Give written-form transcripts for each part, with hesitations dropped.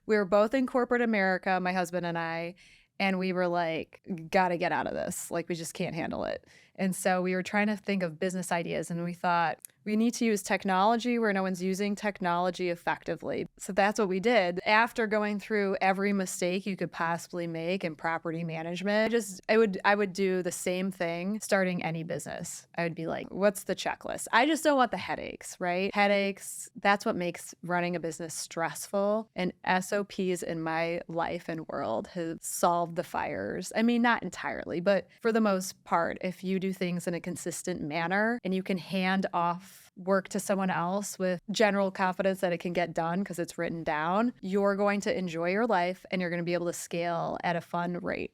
We were both in corporate America, my husband and I, and we were like, gotta get out of this. Like, we just can't handle it. And so we were trying to think of business ideas, and we thought, we need to use technology where no one's using technology effectively. So that's what we did. After going through every mistake you could possibly make in property management, I would do the same thing starting any business. I would be like, what's the checklist? I just don't want the headaches, right? Headaches, that's what makes running a business stressful. And SOPs in my life and world have solved the fires. I mean, not entirely, but for the most part, if you do things in a consistent manner and you can hand off work to someone else with general confidence that it can get done because it's written down, you're going to enjoy your life and you're going to be able to scale at a fun rate.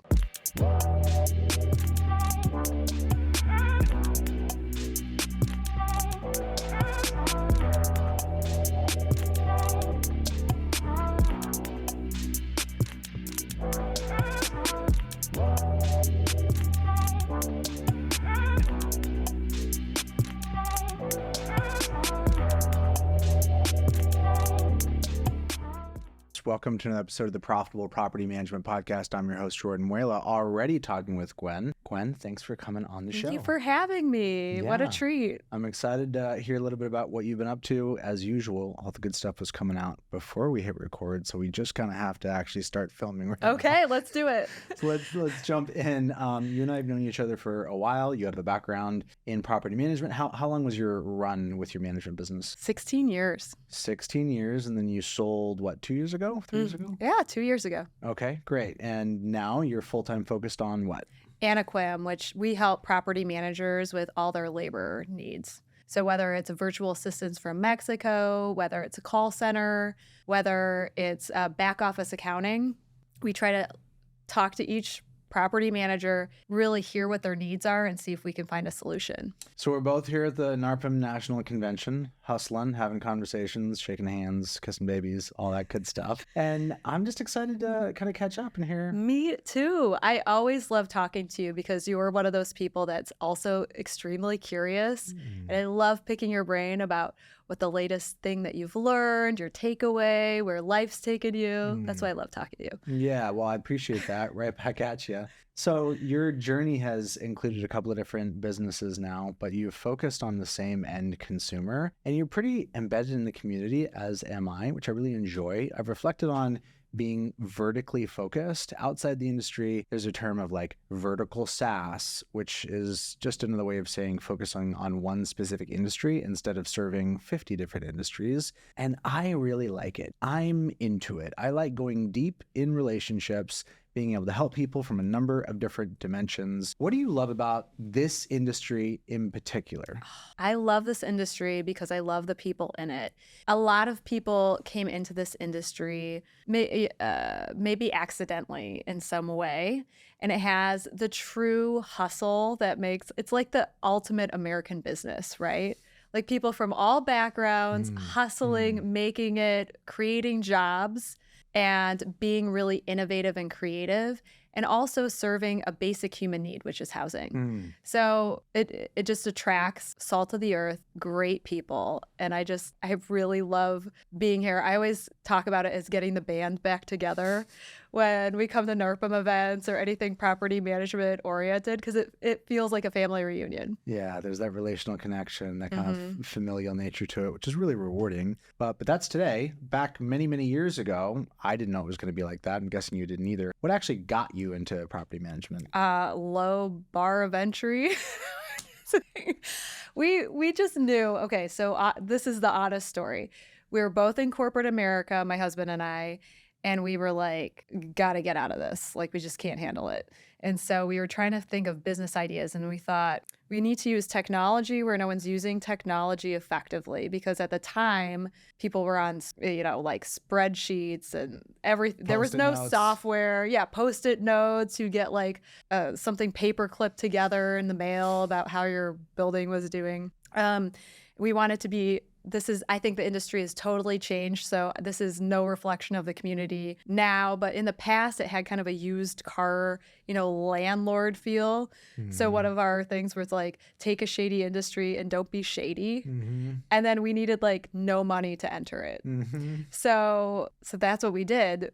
Welcome to another episode of the Profitable Property Management Podcast. I'm your host, Jordan Muela, already talking with Gwenn. Gwenn, thanks for coming on the show. Thank you for having me. Yeah. What a treat. I'm excited to hear a little bit about what you've been up to. As usual, all the good stuff was coming out before we hit record, so we just kind of have to actually start filming right Okay, now. let's do it. So let's jump in. You and I have known each other for a while. You have a background in property management. How long was your run with your management business? 16 years. 16 years, and then you sold, what, 2 years ago? 3 years ago? Yeah, 2 years ago. Okay, great. And now you're full-time focused on what? Anequim, which we help property managers with all their labor needs. So whether it's a virtual assistance from Mexico, whether it's a call center, whether it's back office accounting, we try to talk to each property manager, really hear what their needs are and see if we can find a solution. So we're both here at the NARPM National Convention, hustling, having conversations, shaking hands, kissing babies, all that good stuff. And I'm just excited to kind of catch up and hear. Me too. I always love talking to you because you're one of those people that's also extremely curious. And I love picking your brain about what the latest thing that you've learned, your takeaway, where life's taken you. That's why I love talking to you. Yeah, well, I appreciate that. Right back at you. So your journey has included a couple of different businesses now, but you've focused on the same end consumer, and you're pretty embedded in the community, as am I, which I really enjoy. I've reflected on being vertically focused. Outside the industry, there's a term of like vertical SaaS, which is just another way of saying focusing on one specific industry instead of serving 50 different industries. And I really like it. I'm into it. I like going deep in relationships, being able to help people from a number of different dimensions. What do you love about this industry in particular? I love this industry because I love the people in it. A lot of people came into this industry maybe accidentally in some way, and it has the true hustle that makes, it's like the ultimate American business, right? Like people from all backgrounds, hustling, making it, creating jobs, and being really innovative and creative, and also serving a basic human need, which is housing. So it just attracts salt of the earth, great people. And I really love being here. I always talk about it as getting the band back together when we come to NARPM events or anything property management oriented, because it feels like a family reunion. Yeah, there's that relational connection, that kind of familial nature to it, which is really rewarding. But that's today. Back many, many years ago, I didn't know it was going to be like that. I'm guessing you didn't either. What actually got you into property management? Low bar of entry. We just knew, okay, so this is the honest story. We were both in corporate America, my husband and I, and we were like, gotta get out of this. Like, we just can't handle it. And so we were trying to think of business ideas, and we thought we need to use technology where no one's using technology effectively, because at the time people were on, like spreadsheets and everything. There was no Post-it notes. software. Yeah, Post-it notes. You get like something paper clipped together in the mail about how your building was doing. We wanted to be I think the industry has totally changed. So this is no reflection of the community now, but in the past it had kind of a used car, landlord feel. So one of our things was like, take a shady industry and don't be shady. And then we needed like no money to enter it. So that's what we did.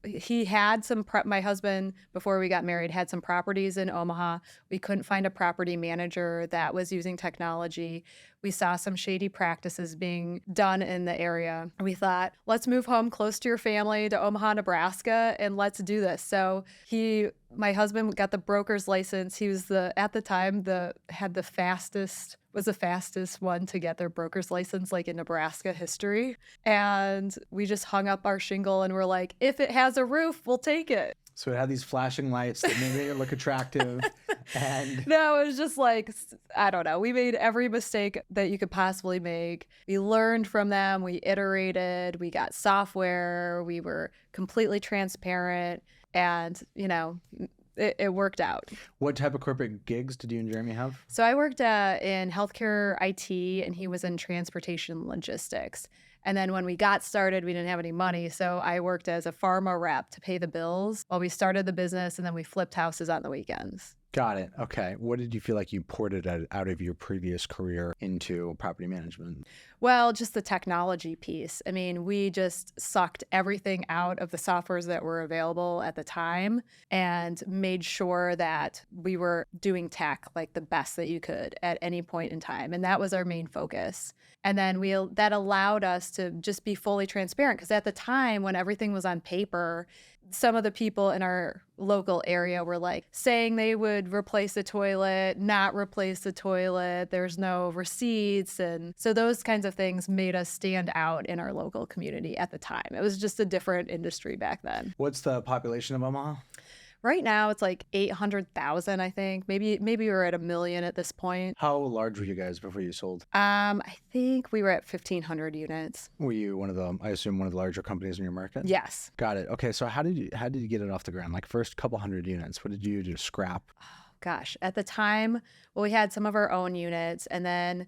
He had my husband, before we got married, had some properties in Omaha. We couldn't find a property manager that was using technology. We saw some shady practices being done in the area. We thought, let's move home close to your family to Omaha, Nebraska, and let's do this. So my husband got the broker's license. He was at the time, was the fastest one to get their broker's license, like in Nebraska history. And we just hung up our shingle and we're like, if it has a roof, we'll take it. So it had these flashing lights that made it look attractive. And no, it was just like, I don't know. We made every mistake that you could possibly make. We learned from them. We iterated. We got software. We were completely transparent. And, it worked out. What type of corporate gigs did you and Jeremy have? So I worked in healthcare IT, and he was in transportation logistics. And then when we got started, we didn't have any money. So I worked as a pharma rep to pay the bills while we started the business, and then we flipped houses on the weekends. Got it. Okay. What did you feel like you ported out of your previous career into property management? Well, just the technology piece. I mean, we just sucked everything out of the softwares that were available at the time and made sure that we were doing tech like the best that you could at any point in time. And that was our main focus. And then that allowed us to just be fully transparent, because at the time when everything was on paper, some of the people in our local area were like saying they would replace the toilet, not replace the toilet. There's no receipts. And so those kinds of things made us stand out in our local community at the time. It was just a different industry back then. What's the population of Omaha? Right now, it's like 800,000, I think. Maybe we're at 1 million at this point. How large were you guys before you sold? I think we were at 1,500 units. Were you I assume one of the larger companies in your market? Yes. Got it. Okay, so how did you get it off the ground? Like first couple hundred units, what did you do? Scrap? Oh, gosh. At the time, we had some of our own units, and then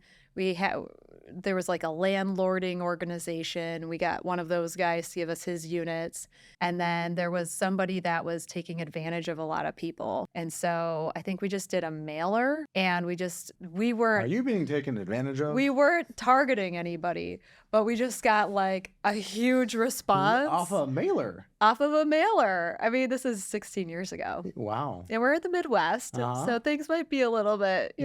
there was like a landlording organization. We got one of those guys to give us his units. And then there was somebody that was taking advantage of a lot of people. And so I think we just did a mailer, and we weren't. Are you being taken advantage of? We weren't targeting anybody, but we just got like a huge response. Off a mailer? Off of a mailer. I mean, this is 16 years ago. Wow. And we're in the Midwest, so things might be a little bit,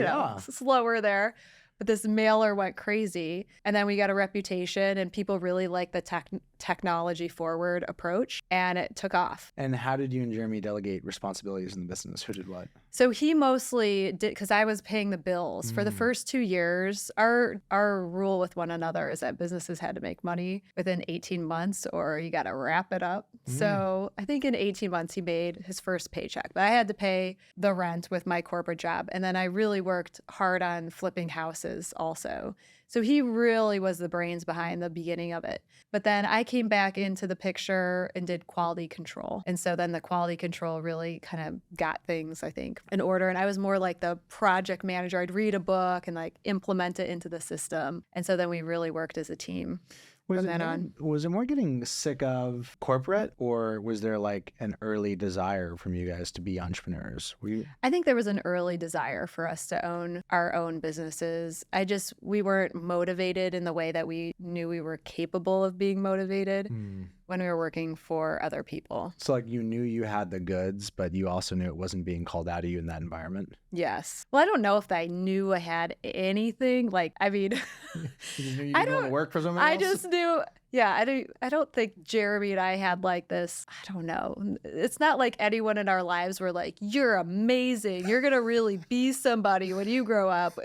slower there. But this mailer went crazy, and then we got a reputation, and people really liked the technology forward approach, and it took off. And how did you and Jeremy delegate responsibilities in the business? Who did what? So he mostly did, because I was paying the bills. For the first 2 years, our rule with one another is that businesses had to make money within 18 months or you got to wrap it up. So I think in 18 months he made his first paycheck, but I had to pay the rent with my corporate job. And then I really worked hard on flipping houses also. So he really was the brains behind the beginning of it. But then I came back into the picture and did quality control. And so then the quality control really kind of got things, I think, in order. And I was more like the project manager. I'd read a book and like implement it into the system. And so then we really worked as a team. Was it more getting sick of corporate, or was there like an early desire from you guys to be entrepreneurs? I think there was an early desire for us to own our own businesses. We weren't motivated in the way that we knew we were capable of being motivated when we were working for other people. So like you knew you had the goods, but you also knew it wasn't being called out of you in that environment? Yes. Well, I don't know if I knew I had anything. Like, I mean, you just knew you didn't want to work for someone else? I just knew. Yeah, I don't think Jeremy and I had like this, I don't know. It's not like anyone in our lives were like, you're amazing. You're going to really be somebody when you grow up.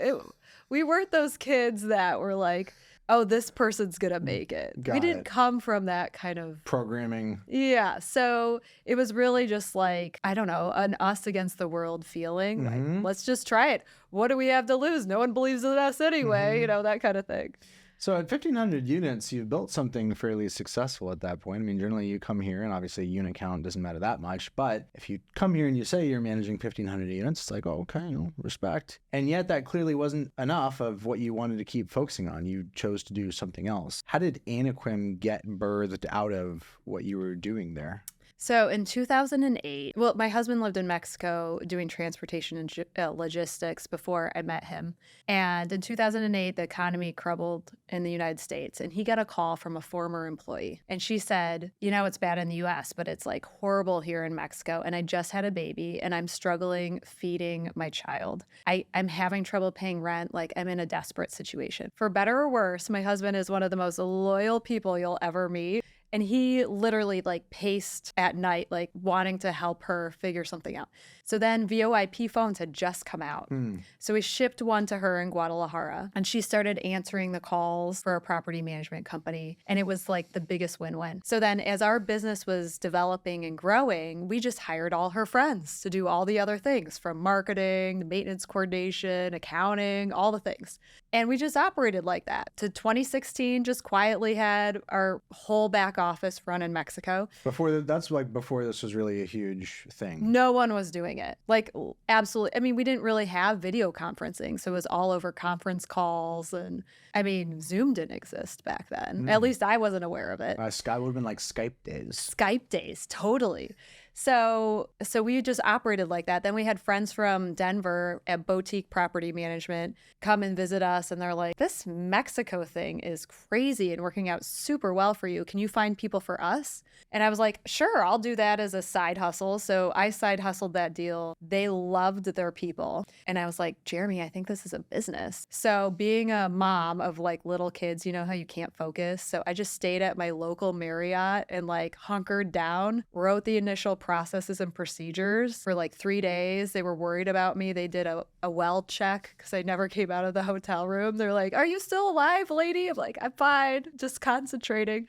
We weren't those kids that were like, oh, this person's going to make it. We didn't come from that kind of programming. Yeah. So it was really just like, I don't know, an us against the world feeling. Like, let's just try it. What do we have to lose? No one believes in us anyway, that kind of thing. So at 1,500 units, you've built something fairly successful at that point. I mean, generally you come here and obviously unit count doesn't matter that much, but if you come here and you say you're managing 1,500 units, it's like, oh, okay, respect. And yet that clearly wasn't enough of what you wanted to keep focusing on. You chose to do something else. How did Anequim get birthed out of what you were doing there? So in 2008, well, my husband lived in Mexico doing transportation and logistics before I met him. And in 2008, the economy crumbled in the United States. And he got a call from a former employee. And she said, it's bad in the US, but it's like horrible here in Mexico. And I just had a baby and I'm struggling feeding my child. I'm having trouble paying rent. Like I'm in a desperate situation. For better or worse, my husband is one of the most loyal people you'll ever meet. And he literally like paced at night, like wanting to help her figure something out. So then VoIP phones had just come out. So we shipped one to her in Guadalajara and she started answering the calls for a property management company. And it was like the biggest win-win. So then as our business was developing and growing, we just hired all her friends to do all the other things from marketing, maintenance coordination, accounting, all the things. And we just operated like that. To 2016, just quietly had our whole back office run in Mexico. Before this was really a huge thing. No one was doing it. Like absolutely. I mean, we didn't really have video conferencing. So it was all over conference calls. And I mean, Zoom didn't exist back then. At least I wasn't aware of it. Sky would have been like Skype days. Skype days, totally. So we just operated like that. Then we had friends from Denver at Boutique Property Management come and visit us. And they're like, this Mexico thing is crazy and working out super well for you. Can you find people for us? And I was like, sure, I'll do that as a side hustle. So I side hustled that deal. They loved their people. And I was like, Jeremy, I think this is a business. So being a mom of like little kids, you know how you can't focus. So I just stayed at my local Marriott and like hunkered down, wrote the initial processes and procedures for like 3 days. They were worried about me. They did a well check because I never came out of the hotel room. They're like, are you still alive, lady? I'm like, I'm fine, just concentrating.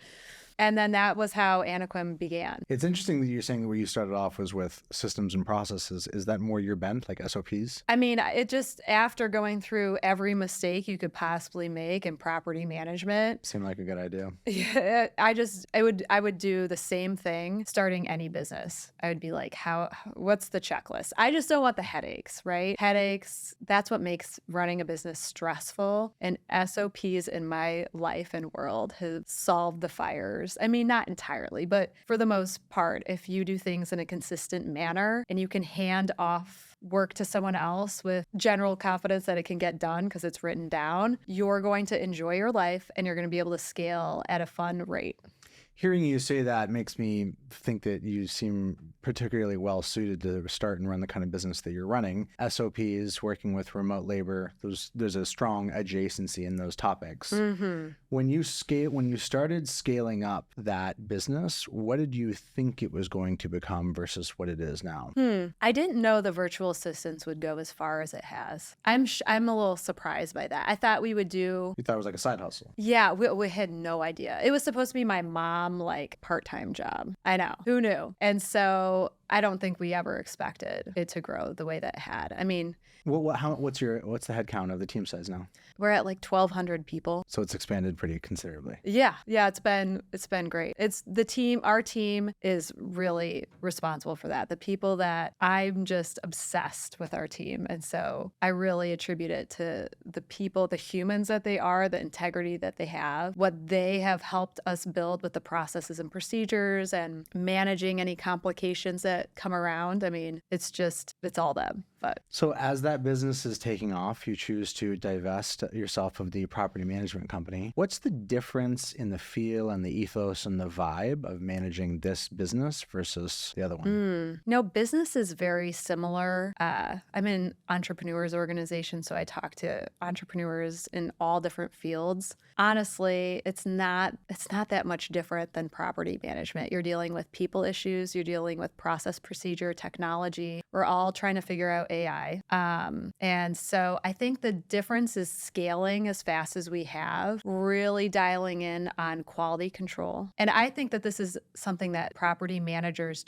And then that was how Anequim began. It's interesting that you're saying where you started off was with systems and processes. Is that more your bent, like SOPs? I mean, it just, after going through every mistake you could possibly make in property management. Seemed like a good idea. Yeah, I would do the same thing starting any business. I would be like, what's the checklist? I just don't want the headaches, right? Headaches, that's what makes running a business stressful. And SOPs in my life and world have solved the fires. I mean, not entirely, but for the most part, if you do things in a consistent manner and you can hand off work to someone else with general confidence that it can get done because it's written down, you're going to enjoy your life and you're going to be able to scale at a fun rate. Hearing you say that makes me think that you seem particularly well suited to start and run the kind of business that you're running. SOPs, working with remote labor, there's a strong adjacency in those topics. When you started scaling up that business, what did you think it was going to become versus what it is now? I didn't know the virtual assistants would go as far as it has. I'm a little surprised by that. I thought we would do. You thought it was like a side hustle? Yeah, we had no idea. It was supposed to be my mom like part-time job. I know. Who knew? And so I don't think we ever expected it to grow the way that it had. I mean, what's the head count of the team size now? We're at like 1,200 people. So it's expanded pretty considerably. Yeah, it's been great. It's the team. Our team is really responsible for that. The people that I'm just obsessed with our team, and so I really attribute it to the people, the humans that they are, the integrity that they have, what they have helped us build with the processes and procedures, and managing any complications that come around. I mean, it's all them. But so as that business is taking off, you choose to divest yourself of the property management company. What's the difference in the feel and the ethos and the vibe of managing this business versus the other one? No, business is very similar. I'm in entrepreneurs organization, so I talk to entrepreneurs in all different fields. Honestly, it's not that much different than property management. You're dealing with people issues, you're dealing with process, procedure, technology. We're all trying to figure out about AI. And so I think the difference is scaling as fast as we have, really dialing in on quality control. And I think that this is something that property managers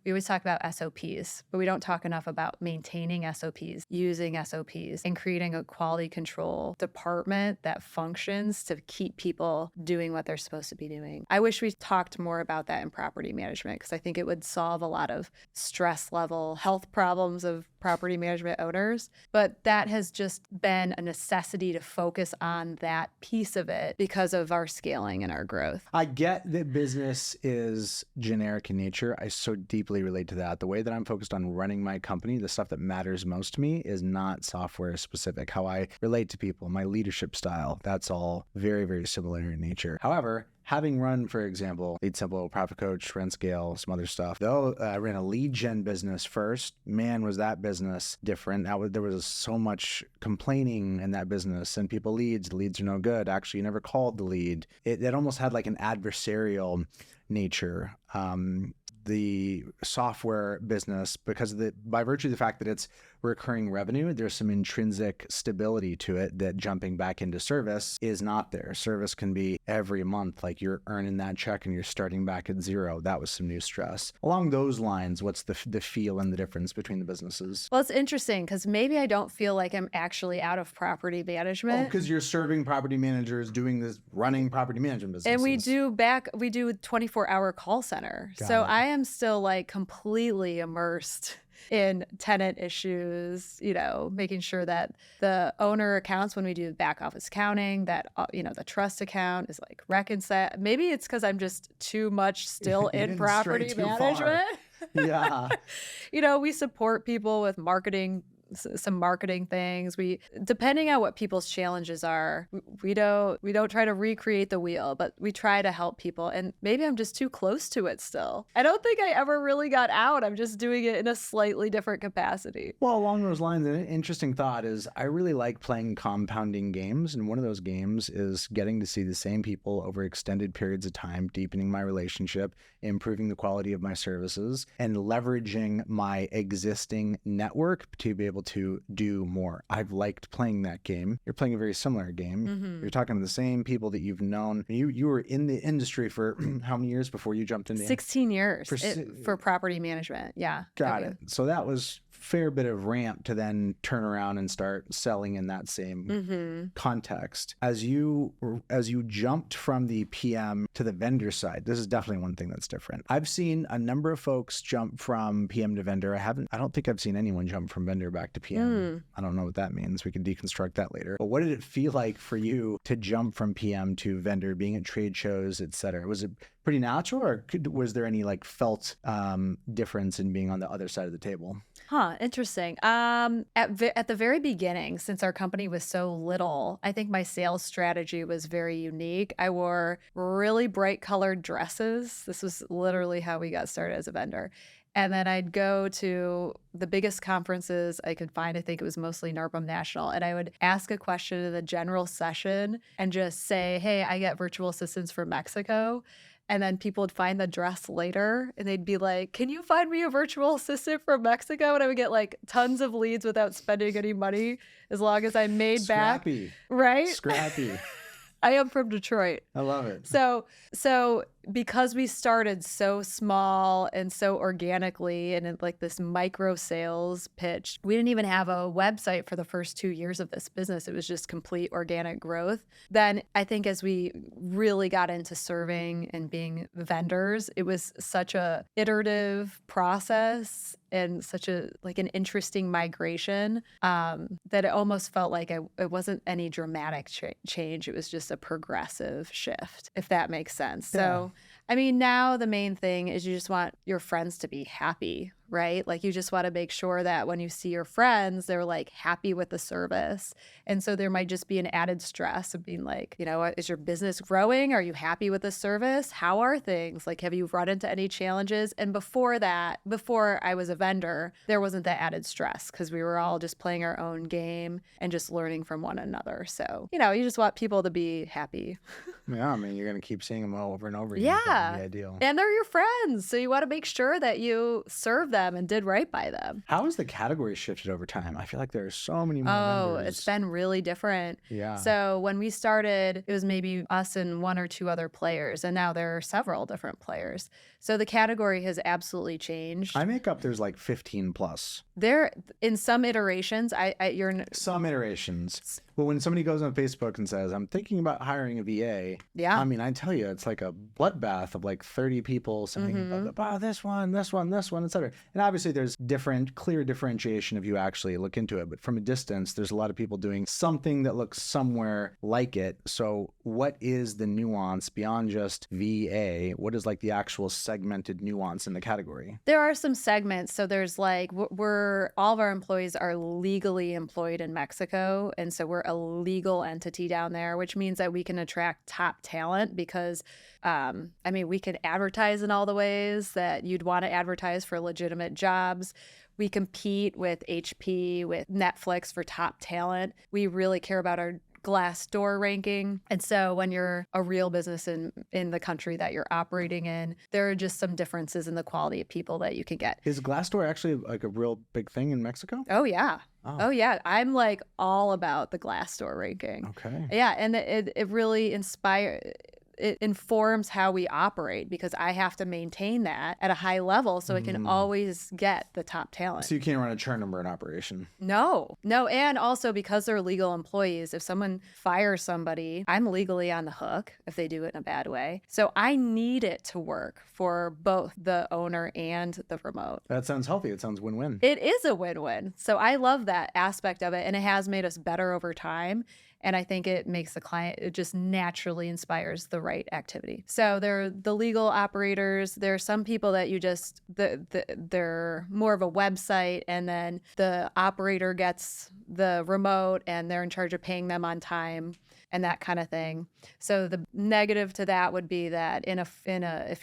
we always talk about SOPs, but we don't talk enough about maintaining SOPs, using SOPs, and creating a quality control department that functions to keep people doing what they're supposed to be doing. I wish we talked more about that in property management because I think it would solve a lot of stress level health problems of property management owners. But that has just been a necessity to focus on that piece of it because of our scaling and our growth. I get that business is generic in nature. I so deeply relate to that. The way that I'm focused on running my company, the stuff that matters most to me is not software specific. How I relate to people, my leadership style, that's all very, very similar in nature. However, having run, for example, Lead Simple, Profit Coach, Rent Scale, some other stuff, though I ran a lead gen business first, man, was that business different. There was so much complaining in that business, and people the leads are no good. Actually, you never called the lead. It almost had like an adversarial nature. The software business, because by virtue of the fact that it's recurring revenue, there's some intrinsic stability to it that jumping back into service is not there. Service can be every month, like you're earning that check and you're starting back at zero. That was some new stress. Along those lines, what's the feel and the difference between the businesses? Well, it's interesting because maybe I don't feel like I'm actually out of property management. Oh, because you're serving property managers, doing this, running property management businesses. And we do 24-hour call center. So I am still like completely immersed in tenant issues, making sure that the owner accounts, when we do back office accounting, that, the trust account is like reconciled. Maybe it's because I'm just too much still in property management. Yeah. We support people with some marketing things. Depending on what people's challenges are, we don't try to recreate the wheel, but we try to help people. And maybe I'm just too close to it still. I don't think I ever really got out. I'm just doing it in a slightly different capacity. Well, along those lines, an interesting thought is I really like playing compounding games. And one of those games is getting to see the same people over extended periods of time, deepening my relationship, improving the quality of my services, and leveraging my existing network to be able to do more. I've liked playing that game. You're playing a very similar game. Mm-hmm. You're talking to the same people that you've known. You were in the industry for how many years before you jumped into 16 years for property management. Yeah. Got it. So that was fair bit of ramp to then turn around and start selling in that same context. As you jumped from the PM to the vendor side, this is definitely one thing that's different. I've seen a number of folks jump from PM to vendor. I don't think I've seen anyone jump from vendor back to PM. I don't know what that means. We can deconstruct that later. But what did it feel like for you to jump from PM to vendor, being at trade shows, et cetera? Was it pretty natural, or was there any felt difference in being on the other side of the table? Interesting. At the very beginning, since our company was so little, I think my sales strategy was very unique. I wore really bright colored dresses. This was literally how we got started as a vendor. And then I'd go to the biggest conferences I could find. I think it was mostly NARPM National. And I would ask a question in the general session and just say, hey, I get virtual assistants from Mexico. And then people would find the dress later and they'd be like, can you find me a virtual assistant from Mexico? And I would get tons of leads without spending any money as long as I made Scrappy. back. Right? Scrappy. I am from Detroit. I love it. So because we started so small and so organically and in this micro sales pitch, we didn't even have a website for the first 2 years of this business. It was just complete organic growth. Then I think as we really got into serving and being vendors, it was such a iterative process and such an interesting migration that it almost felt like it wasn't any dramatic change. It was just a progressive shift, if that makes sense. Yeah. So, now the main thing is you just want your friends to be happy, right? You just want to make sure that when you see your friends, they're happy with the service. And so there might just be an added stress of being is your business growing? Are you happy with the service? How are things? Have you run into any challenges? And before I was a vendor, there wasn't that added stress because we were all just playing our own game and just learning from one another. So, you just want people to be happy. Yeah, you're going to keep seeing them over and over again. Yeah. That'd be ideal. And they're your friends. So you want to make sure that you serve them them and did right by them. How has the category shifted over time? I feel like there are so many more Oh, vendors. it's been really different. Yeah. So when we started, it was maybe us and one or two other players, and now there are several different players. So the category has absolutely changed. I make up there's like 15 plus. There, in some iterations, Some iterations. But when somebody goes on Facebook and says, I'm thinking about hiring a VA, yeah. I mean, I tell you, it's like a bloodbath of like 30 people saying, oh, this one, et cetera. And obviously there's clear differentiation if you actually look into it. But from a distance, there's a lot of people doing something that looks somewhere like it. So what is the nuance beyond just VA? What is like the actual segmented nuance in the category? There are some segments. So there's like, all of our employees are legally employed in Mexico. And so we're a legal entity down there, which means that we can attract top talent because, we can advertise in all the ways that you'd want to advertise for legitimate jobs. We compete with HP, with Netflix for top talent. We really care about our Glassdoor ranking. And so when you're a real business in the country that you're operating in, there are just some differences in the quality of people that you can get. Is Glassdoor actually like a real big thing in Mexico? Oh, yeah. Oh, yeah. I'm like all about the Glassdoor ranking. Okay. Yeah. And it really it informs how we operate because I have to maintain that at a high level so it can always get the top talent. So you can't run a churn number in operation. No. And also because they're legal employees, if someone fires somebody, I'm legally on the hook if they do it in a bad way. So I need it to work for both the owner and the remote. That sounds healthy. It sounds win-win. It is a win-win. So I love that aspect of it. And it has made us better over time. And I think it makes the client, it just naturally inspires the right activity. So they're the legal operators. There are some people that you just, they're more of a website, and then the operator gets the remote and they're in charge of paying them on time and that kind of thing. So the negative to that would be that if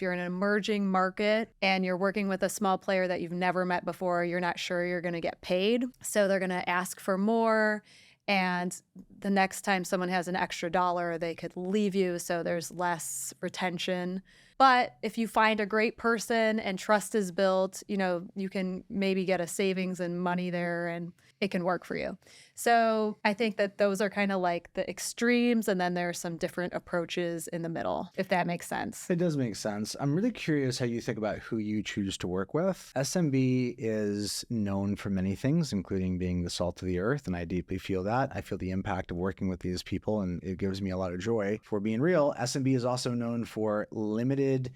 you're in an emerging market and you're working with a small player that you've never met before, you're not sure you're going to get paid. So they're going to ask for more. And the next time someone has an extra dollar, they could leave you. So there's less retention. But if you find a great person and trust is built, you can maybe get a savings and money there and it can work for you. So I think that those are kind of like the extremes. And then there are some different approaches in the middle, if that makes sense. It does make sense. I'm really curious how you think about who you choose to work with. SMB is known for many things, including being the salt of the earth. And I deeply feel that. I feel the impact of working with these people, and it gives me a lot of joy. For being real, SMB is also known for limited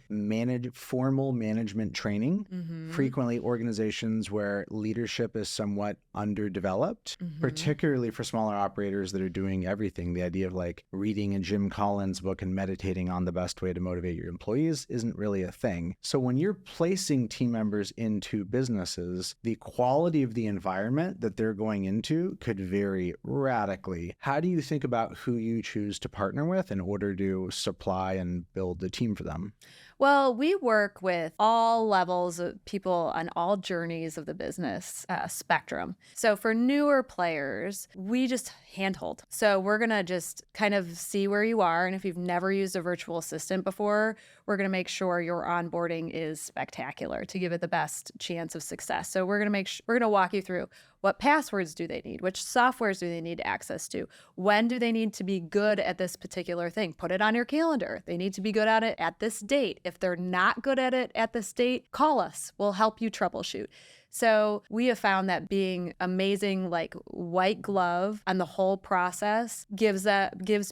formal management training. Frequently organizations where leadership is somewhat underdeveloped, particularly for smaller operators that are doing everything. The idea of like reading a Jim Collins book and meditating on the best way to motivate your employees isn't really a thing. So when you're placing team members into businesses, the quality of the environment that they're going into could vary radically. How do you think about who you choose to partner with in order to supply and build the team for them? Well, we work with all levels of people on all journeys of the business spectrum. So for newer players, we just handhold. So we're going to just kind of see where you are. And if you've never used a virtual assistant before, we're going to make sure your onboarding is spectacular to give it the best chance of success. So we're going to walk you through what passwords do they need? Which softwares do they need access to? When do they need to be good at this particular thing? Put it on your calendar. They need to be good at it at this date. If they're not good at it at this date, call us. We'll help you troubleshoot. So we have found that being amazing, like white glove on the whole process gives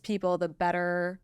people the better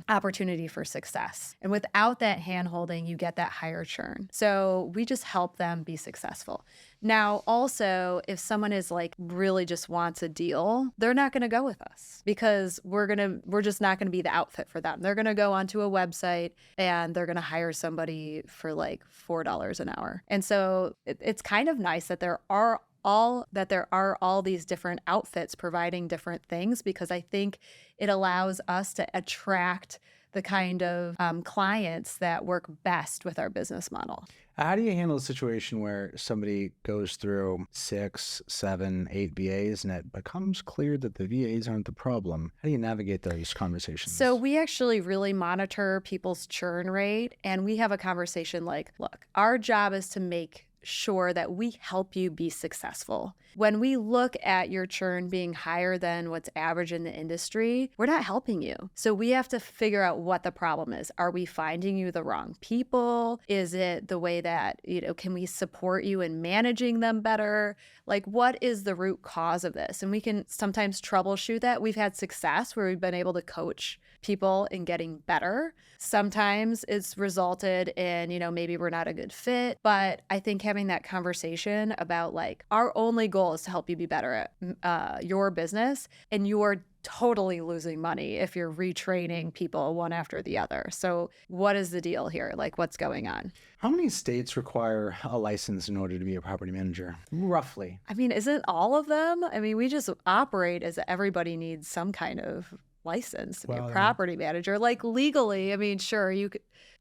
opportunity for success. And without that hand-holding, you get that higher churn. So we just help them be successful. Now, also, if someone is like really just wants a deal, they're not going to go with us because we're just not going to be the outfit for them. They're going to go onto a website and they're going to hire somebody for like $4 an hour. And so it's kind of nice that there are all these different outfits providing different things, because I think it allows us to attract the kind of clients that work best with our business model. How do you handle a situation where somebody goes through 6, 7, 8 VAs and it becomes clear that the VAs aren't the problem? How do you navigate those conversations? So we actually really monitor people's churn rate, and we have a conversation like, look, our job is to make sure that we help you be successful. When we look at your churn being higher than what's average in the industry, we're not helping you. So we have to figure out what the problem is. Are we finding you the wrong people? Is it the way that, can we support you in managing them better? Like, what is the root cause of this? And we can sometimes troubleshoot that. We've had success where we've been able to coach people in getting better. Sometimes it's resulted in, maybe we're not a good fit. But I think having that conversation about like, our only goal is to help you be better at your business, and you're totally losing money if you're retraining people one after the other. So what is the deal here? Like, what's going on? How many states require a license in order to be a property manager? Roughly. I mean, isn't all of them? I mean, we just operate as everybody needs some kind of license to be a property manager. Like, legally, I mean, sure,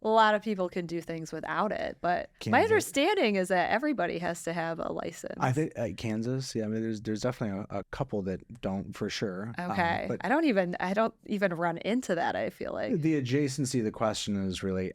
a lot of people can do things without it, but my understanding is that everybody has to have a license. I think Kansas, yeah, I mean, there's definitely a couple that don't for sure. Okay, but I don't even run into that. I feel like the adjacency of the question is really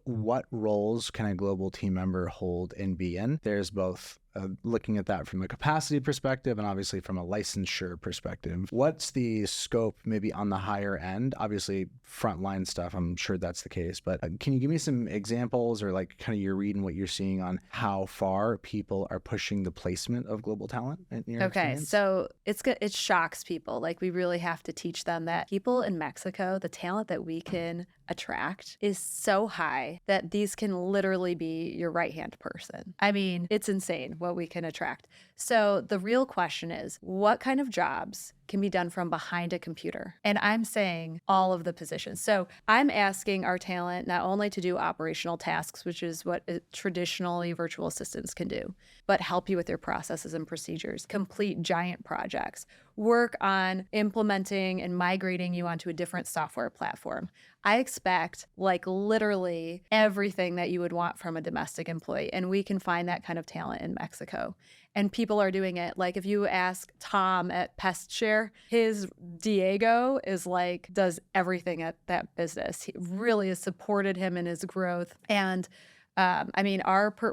what roles can a global team member hold and be in? There's both looking at that from a capacity perspective and obviously from a licensure perspective. What's the scope maybe on the higher end? Obviously frontline stuff, I'm sure that's the case, but can you give me some examples or like kind of your read and what you're seeing on how far people are pushing the placement of global talent in your experience? So it shocks people. Like, we really have to teach them that people in Mexico, the talent that we can attract is so high that these can literally be your right-hand person. I mean, it's insane what we can attract. So the real question is, what kind of jobs can be done from behind a computer? And I'm saying all of the positions. So I'm asking our talent not only to do operational tasks, which is what traditionally virtual assistants can do, but help you with your processes and procedures, complete giant projects, work on implementing and migrating you onto a different software platform. I expect like literally everything that you would want from a domestic employee. And we can find that kind of talent in Mexico. And people are doing it. Like, if you ask Tom at PestShare, his Diego is like, does everything at that business. He really has supported him in his growth. And I mean,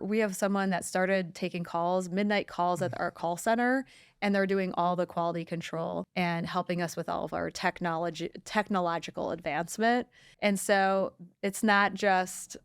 we have someone that started taking midnight calls at our call center, and they're doing all the quality control and helping us with all of our technological advancement. And so it's not just,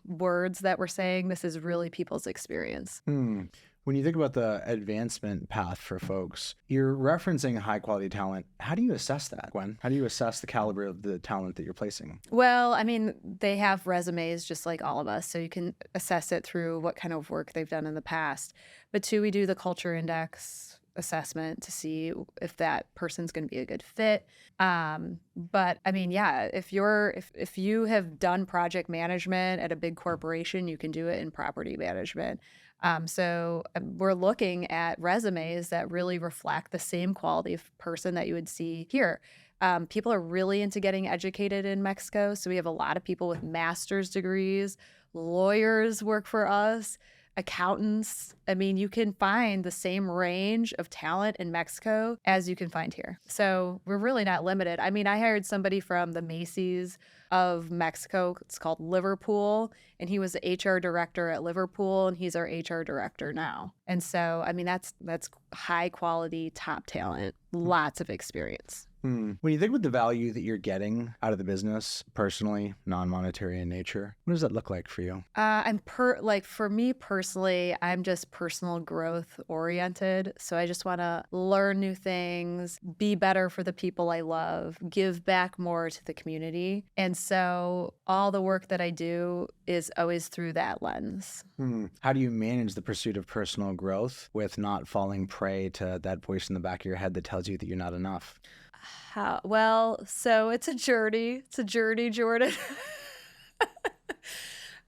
words that we're saying. This is really people's experience. When you think about the advancement path for folks, you're referencing high quality talent. How do you assess that, Gwenn? How do you assess the caliber of the talent that you're placing? Well, I mean, they have resumes just like all of us, so you can assess it through what kind of work they've done in the past. But two, we do the culture index assessment to see if that person's going to be a good fit. But I mean, yeah, if you have done project management at a big corporation, you can do it in property management. So we're looking at resumes that really reflect the same quality of person that you would see here. People are really into getting educated in Mexico. So we have a lot of people with master's degrees, lawyers work for us, accountants. I mean, you can find the same range of talent in Mexico as you can find here. So we're really not limited. I mean, I hired somebody from the Macy's of Mexico. It's called Liverpool. And he was the HR director at Liverpool, and he's our HR director now. And so, I mean, that's high quality, top talent, lots of experience. When you think about the value that you're getting out of the business, personally, non-monetary in nature, what does that look like for you? For me personally, I'm just personal growth oriented. So I just want to learn new things, be better for the people I love, give back more to the community. And so all the work that I do is always through that lens. How do you manage the pursuit of personal growth with not falling prey to that voice in the back of your head that tells you that you're not enough? So it's a journey. It's a journey, Jordan.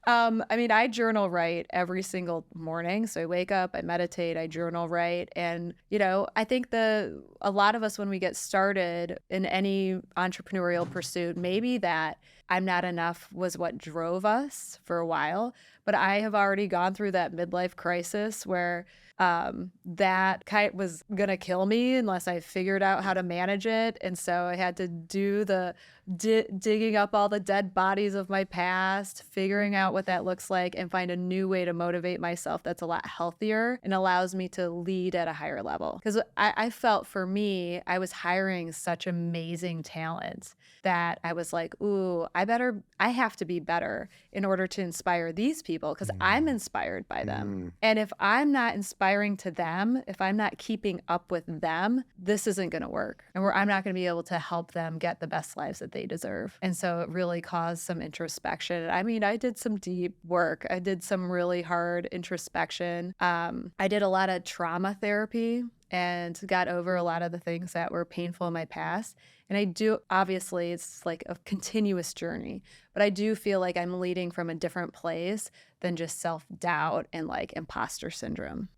I mean, I journal write every single morning. So I wake up, I meditate, I journal write. And, I think a lot of us, when we get started in any entrepreneurial pursuit, maybe that I'm not enough was what drove us for a while. But I have already gone through that midlife crisis where that kite was going to kill me unless I figured out how to manage it. And so I had to do the digging up all the dead bodies of my past, figuring out what that looks like, and find a new way to motivate myself that's a lot healthier and allows me to lead at a higher level. Because I felt for me, I was hiring such amazing talent that I was like, ooh, I have to be better in order to inspire these people because I'm inspired by them. And if I'm not inspiring to them, if I'm not keeping up with them, this isn't going to work. And I'm not going to be able to help them get the best lives that they deserve. And so it really caused some introspection. I mean, I did some deep work. I did some really hard introspection. I did a lot of trauma therapy and got over a lot of the things that were painful in my past. And I do, obviously, it's like a continuous journey, but I do feel like I'm leading from a different place than just self-doubt and like imposter syndrome.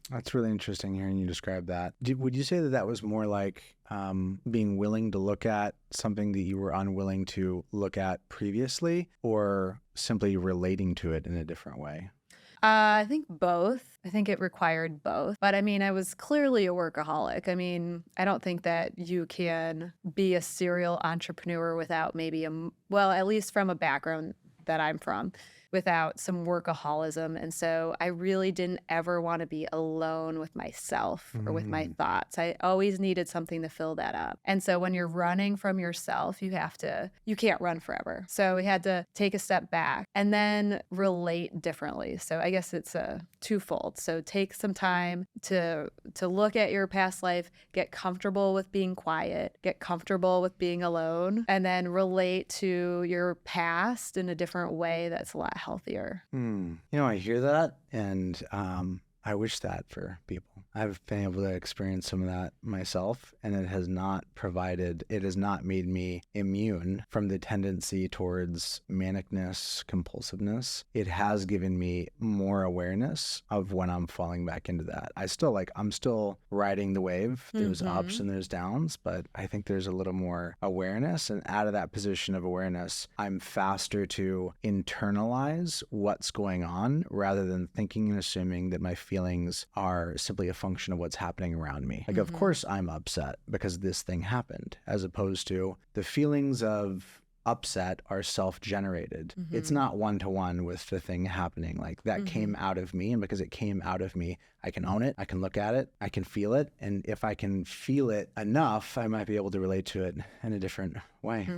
That's really interesting hearing you describe that. Would you say that that was more like being willing to look at something that you were unwilling to look at previously, or simply relating to it in a different way? I think both. I think it required both. But I mean, I was clearly a workaholic. I mean, I don't think that you can be a serial entrepreneur without maybe well, at least from a background that I'm from, without some workaholism. And so I really didn't ever want to be alone with myself or with my thoughts. I always needed something to fill that up. And so when you're running from yourself, you can't run forever. So we had to take a step back and then relate differently. So I guess it's a twofold. So take some time to look at your past life, get comfortable with being quiet, get comfortable with being alone, and then relate to your past in a different way that's a lot healthier. I hear that, and I wish that for people. I've been able to experience some of that myself, and it has not made me immune from the tendency towards manicness, compulsiveness. It has given me more awareness of when I'm falling back into that. I'm still riding the wave. There's ups and there's downs, but I think there's a little more awareness, and out of that position of awareness, I'm faster to internalize what's going on rather than thinking and assuming that my feelings are simply a function of what's happening around me. Like, of course I'm upset because this thing happened, as opposed to the feelings of upset are self-generated. It's not one-to-one with the thing happening. Like, that came out of me, and because it came out of me, I can own it, I can look at it, I can feel it, and if I can feel it enough, I might be able to relate to it in a different way.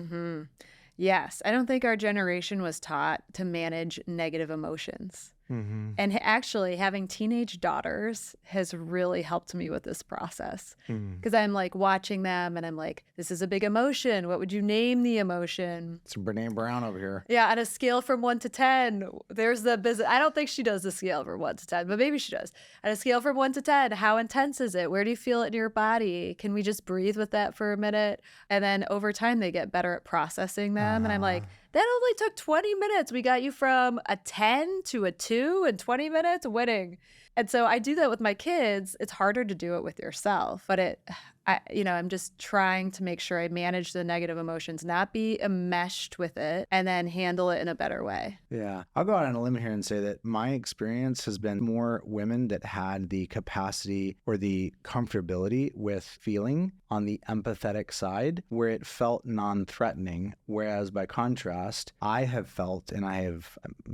Yes, I don't think our generation was taught to manage negative emotions. And actually, having teenage daughters has really helped me with this process, because I'm like watching them and I'm like, this is a big emotion. What would you name the emotion? It's Brene Brown over here. Yeah, on a scale from 1 to 10, there's the business. I don't think she does the scale from 1 to 10, but maybe she does. On a scale from 1 to 10, how intense is it? Where do you feel it in your body? Can we just breathe with that for a minute? And then over time, they get better at processing them. And I'm like, that only took 20 minutes. We got you from a 10 to a 2 in 20 minutes, winning. And so I do that with my kids. It's harder to do it with yourself, but I'm just trying to make sure I manage the negative emotions, not be enmeshed with it, and then handle it in a better way. Yeah. I'll go out on a limb here and say that my experience has been more women that had the capacity or the comfortability with feeling on the empathetic side, where it felt non-threatening. Whereas by contrast, I have felt, and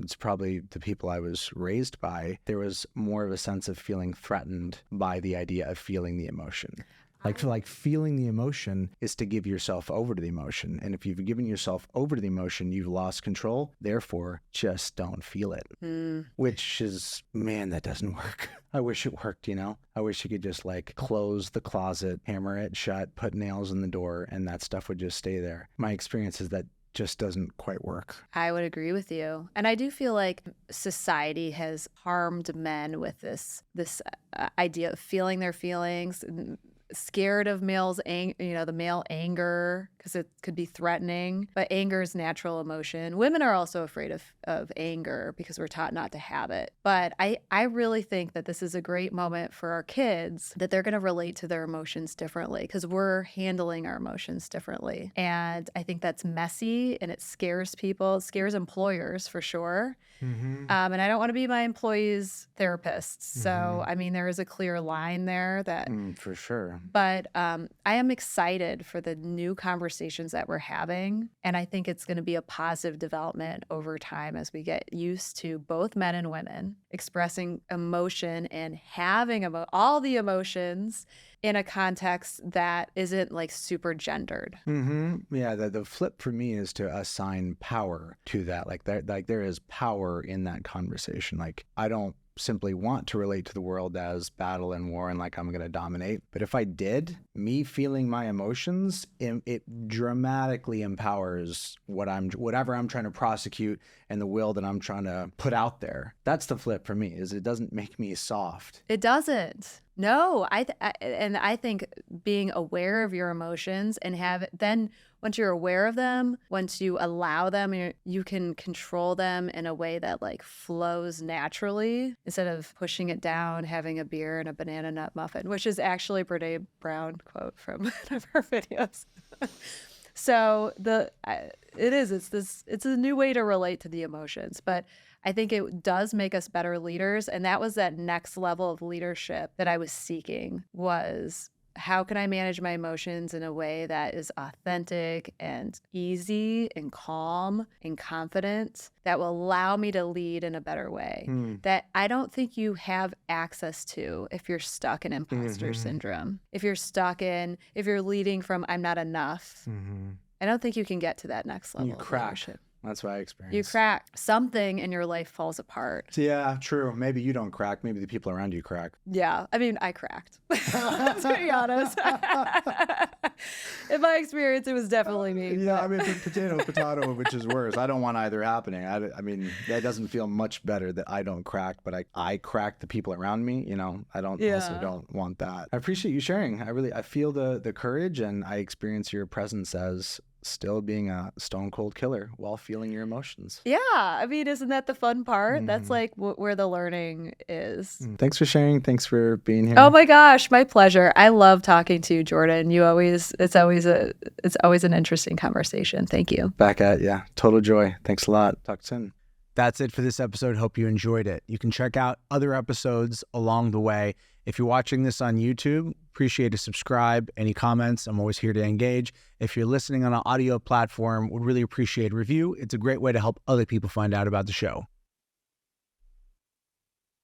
it's probably the people I was raised by, there was more of a sense of feeling threatened by the idea of feeling the emotion. Like feeling the emotion is to give yourself over to the emotion. And if you've given yourself over to the emotion, you've lost control. Therefore, just don't feel it. Which is, man, that doesn't work. I wish it worked, I wish you could just close the closet, hammer it shut, put nails in the door, and that stuff would just stay there. My experience is that just doesn't quite work. I would agree with you. And I do feel like society has harmed men with this idea of feeling their feelings. scared of the male anger because it could be threatening, but anger is natural emotion. Women are also afraid of anger because we're taught not to have it. But I really think that this is a great moment for our kids, that they're going to relate to their emotions differently because we're handling our emotions differently. And I think that's messy and it scares people. It scares employers for sure. And I don't want to be my employees' therapist. So, I mean, there is a clear line there that for sure. But I am excited for the new conversations that we're having. And I think it's going to be a positive development over time as we get used to both men and women expressing emotion and having all the emotions in a context that isn't like super gendered. Yeah, the flip for me is to assign power to that. Like there is power in that conversation. Like I don't simply want to relate to the world as battle and war and like I'm going to dominate. But if I did, me feeling my emotions, it dramatically empowers whatever I'm trying to prosecute and the will that I'm trying to put out there. That's the flip for me, is it doesn't make me soft. It doesn't. No, I think being aware of your emotions and then once you're aware of them, once you allow them, you can control them in a way that like flows naturally instead of pushing it down, having a beer and a banana nut muffin, which is actually a Brene Brown quote from one of her videos. So it's a new way to relate to the emotions, but I think it does make us better leaders. And that was that next level of leadership that I was seeking, was how can I manage my emotions in a way that is authentic and easy and calm and confident, that will allow me to lead in a better way that I don't think you have access to if you're stuck in imposter syndrome. If you're leading from I'm not enough, I don't think you can get to that next level of leadership. That's what I experienced. You crack. Something in your life falls apart. Yeah, true. Maybe you don't crack. Maybe the people around you crack. Yeah. I mean, I cracked. To be honest. In my experience, it was definitely me. Yeah, I mean, potato, which is worse. I don't want either happening. I mean, that doesn't feel much better that I don't crack, but I crack the people around me. I also don't want that. I appreciate you sharing. I feel the courage, and I experience your presence as still being a stone cold killer while feeling your emotions. Yeah. I mean, isn't that the fun part? That's like where the learning is. Thanks for sharing. Thanks for being here. Oh my gosh, my pleasure. I love talking to you, Jordan. It's always an interesting conversation. Thank you. Back at ya. Total joy. Thanks a lot. Talk soon. That's it for this episode. Hope you enjoyed it. You can check out other episodes along the way. If you're watching this on YouTube, appreciate a subscribe. Any comments, I'm always here to engage. If you're listening on an audio platform, would really appreciate a review. It's a great way to help other people find out about the show.